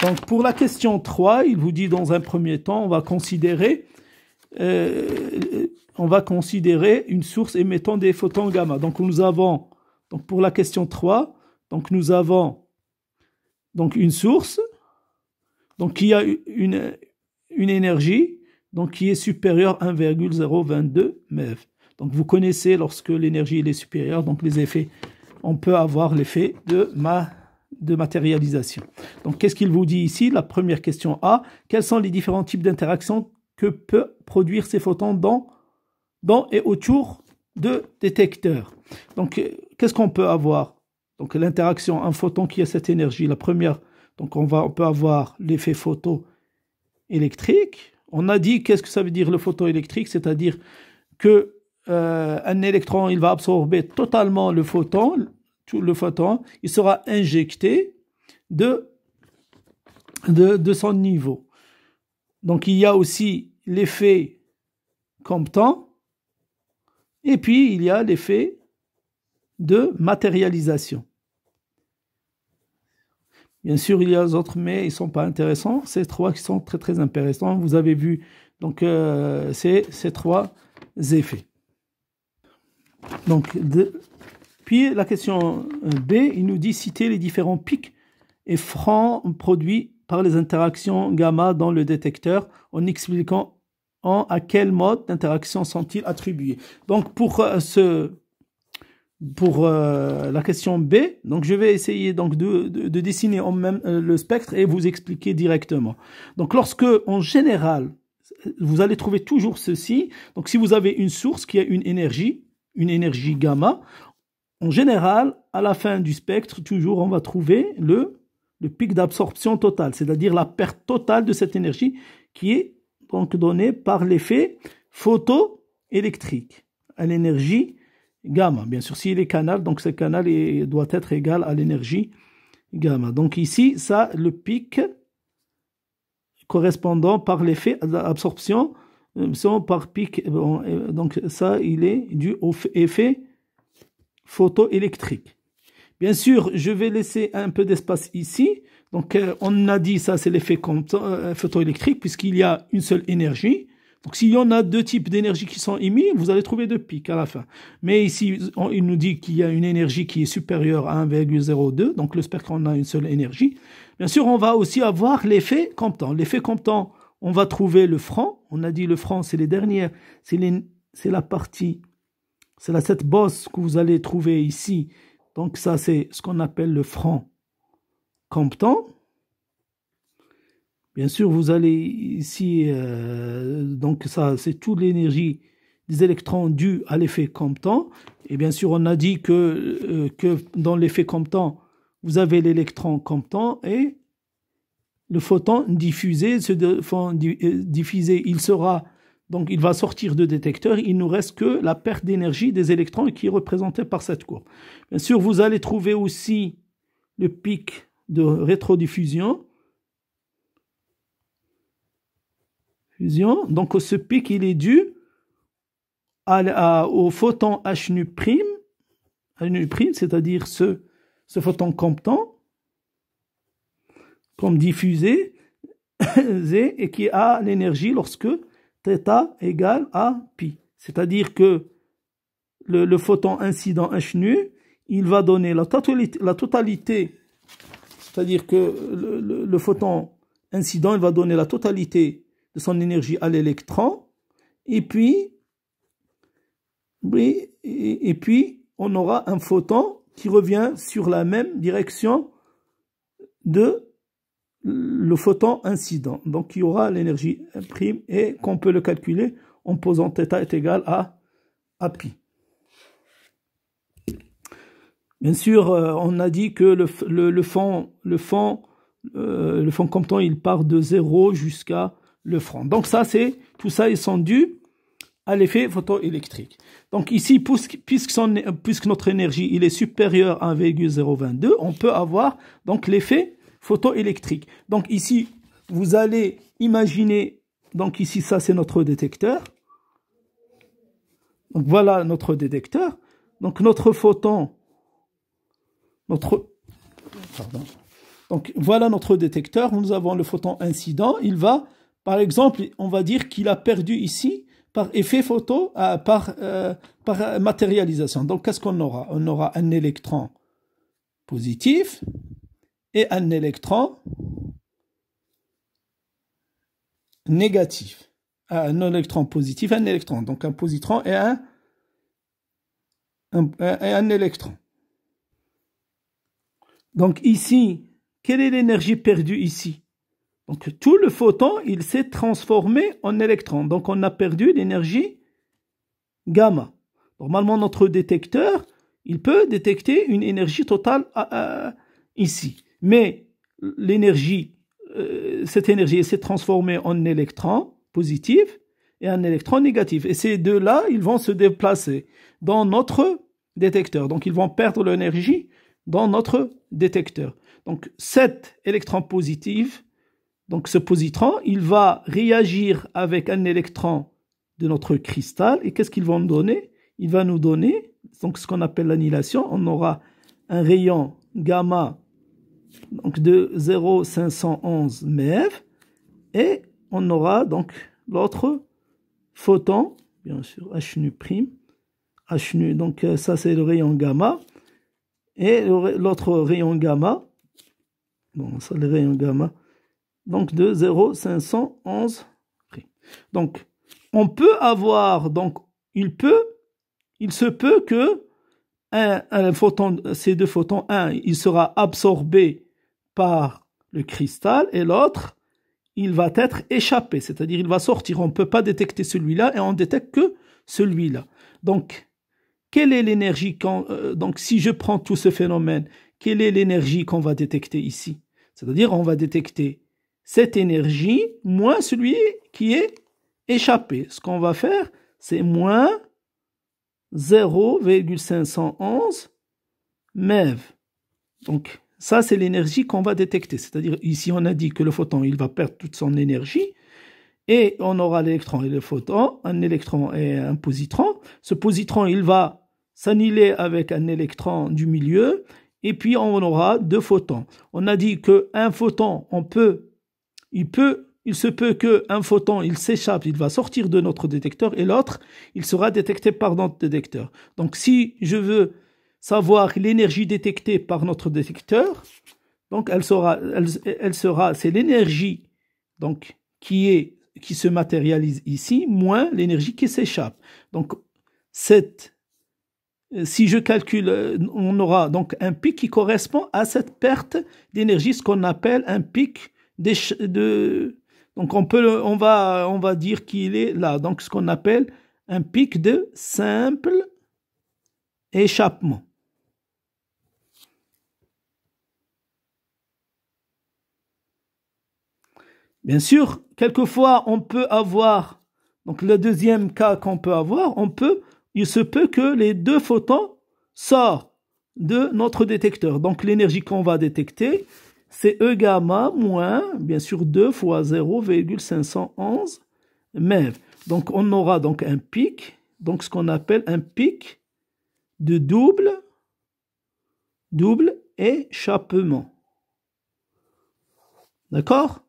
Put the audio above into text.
Donc, pour la question 3, il vous dit dans un premier temps, on va considérer une source émettant des photons gamma. Donc, nous avons, donc pour la question 3, donc nous avons donc une source donc qui a une énergie donc qui est supérieure à 1,022 MeV. Donc, vous connaissez lorsque l'énergie est supérieure, donc les effets, on peut avoir l'effet de matérialisation. Donc, qu'est-ce qu'il vous dit ici? La première question A, quels sont les différents types d'interactions que peut produire ces photons dans et autour de détecteurs? Donc, qu'est-ce qu'on peut avoir? Donc, l'interaction, un photon qui a cette énergie, la première, donc on peut avoir l'effet photoélectrique. On a dit, qu'est-ce que ça veut dire le photoélectrique? C'est-à-dire que un électron, il va absorber totalement le photon, il sera injecté de son niveau. Donc, il y a aussi l'effet Compton, et puis il y a l'effet de matérialisation. Bien sûr, il y a d'autres, mais ils ne sont pas intéressants. Ces trois qui sont très, très intéressants. Vous avez vu donc, ces trois effets. Donc, puis la question B, il nous dit citer les différents pics et francs produits par les interactions gamma dans le détecteur en expliquant à quel mode d'interaction sont-ils attribués. Donc pour la question B, donc je vais essayer donc de dessiner en même le spectre et vous expliquer directement. Donc lorsque en général vous allez trouver toujours ceci. Donc si vous avez une source qui a une énergie gamma, en général, à la fin du spectre, toujours, on va trouver le pic d'absorption totale, c'est-à-dire la perte totale de cette énergie qui est donc donnée par l'effet photoélectrique à l'énergie gamma. Bien sûr, s'il est canal, donc ce canal doit être égal à l'énergie gamma. Donc ici, ça, le pic correspondant par l'effet d'absorption, par pic, donc ça, il est dû au effet photoélectrique. Bien sûr, je vais laisser un peu d'espace ici. Donc, on a dit ça, c'est l'effet photoélectrique puisqu'il y a une seule énergie. Donc, s'il y en a deux types d'énergie qui sont émis, vous allez trouver deux pics à la fin. Mais ici, il nous dit qu'il y a une énergie qui est supérieure à 1,02. Donc, le spectre, on a une seule énergie. Bien sûr, on va aussi avoir l'effet Compton. L'effet Compton, on va trouver le franc. On a dit le franc, c'est les dernières. C'est la partie, c'est cette bosse que vous allez trouver ici. Donc, ça, c'est ce qu'on appelle le franc Compton. Bien sûr, vous allez ici, donc ça, c'est toute l'énergie des électrons due à l'effet Compton. Et bien sûr, on a dit que dans l'effet Compton, vous avez l'électron Compton et le photon diffusé. Diffusé, il va sortir de détecteur. Il ne nous reste que la perte d'énergie des électrons qui est représentée par cette courbe. Bien sûr, vous allez trouver aussi le pic de rétrodiffusion. Donc, ce pic, il est dû au photon HNU', c'est-à-dire ce photon Compton, comme diffusé, et qui a l'énergie lorsque θ égale à pi. C'est-à-dire que le photon incident HNU, il va donner la totalité, c'est-à-dire que le photon incident, il va donner la totalité de son énergie à l'électron, et puis on aura un photon qui revient sur la même direction de le photon incident. Donc il y aura l'énergie prime et qu'on peut le calculer en posant θ est égal à pi. Bien sûr, on a dit que le fond Compton, il part de 0 jusqu'à le franc. Donc ça, tout ça, ils sont dus à l'effet photoélectrique. Donc ici, puisque notre énergie il est supérieure à 1,022, on peut avoir donc l'effet photoélectrique. Donc ici, vous allez imaginer, donc ici, ça c'est notre détecteur. Donc voilà notre détecteur. Donc notre photon, Donc voilà notre détecteur. Nous avons le photon incident. Il va, par exemple, on va dire qu'il a perdu ici par effet photo, par matérialisation. Donc qu'est-ce qu'on aura? On aura un électron positif et un électron négatif. Un électron positif, un électron. Donc un positron et un électron. Donc ici, quelle est l'énergie perdue ici? Donc tout le photon, il s'est transformé en électron. Donc on a perdu l'énergie gamma. Normalement, notre détecteur, il peut détecter une énergie totale ici. Mais l'énergie, cette énergie s'est transformée en électron positif et un électron négatif. Et ces deux-là, ils vont se déplacer dans notre détecteur. Donc ils vont perdre l'énergie dans notre détecteur. Donc cet électron positif, donc ce positron, il va réagir avec un électron de notre cristal. Et qu'est-ce qu'il va nous donner? Il va nous donner donc ce qu'on appelle l'annihilation. On aura un rayon gamma donc de 0,511 MeV et on aura donc l'autre photon, bien sûr H nu prime, H nu, donc ça c'est le rayon gamma et l'autre rayon gamma, bon ça le rayon gamma, donc de 0,511 prime. Donc on peut avoir, donc il se peut que un photon, ces deux photons, un il sera absorbé par le cristal et l'autre il va être échappé, c'est-à-dire il va sortir. On ne peut pas détecter celui-là et on détecte que celui-là. Donc, quelle est l'énergie donc si je prends tout ce phénomène, quelle est l'énergie qu'on va détecter ici? C'est-à-dire on va détecter cette énergie moins celui qui est échappé. Ce qu'on va faire, c'est moins 0,511 MeV. Donc, ça, c'est l'énergie qu'on va détecter. C'est-à-dire, ici, on a dit que le photon, il va perdre toute son énergie. Et on aura l'électron et le photon, un électron et un positron. Ce positron, il va s'annihiler avec un électron du milieu. Et puis, on aura deux photons. On a dit qu'un photon, il se peut qu'un photon, il s'échappe, il va sortir de notre détecteur. Et l'autre, il sera détecté par notre détecteur. Donc, si je veux savoir l'énergie détectée par notre détecteur, donc elle sera, c'est l'énergie donc qui se matérialise ici moins l'énergie qui s'échappe. Donc si je calcule, on aura donc un pic qui correspond à cette perte d'énergie, ce qu'on appelle un pic donc on va dire qu'il est là, donc ce qu'on appelle un pic de simple échappement. Bien sûr, quelquefois, on peut avoir, donc le deuxième cas qu'on peut avoir, il se peut que les deux photons sortent de notre détecteur. Donc l'énergie qu'on va détecter, c'est E gamma moins, bien sûr, 2 fois 0,511 MeV. Donc on aura donc un pic, donc ce qu'on appelle un pic de double échappement. D'accord?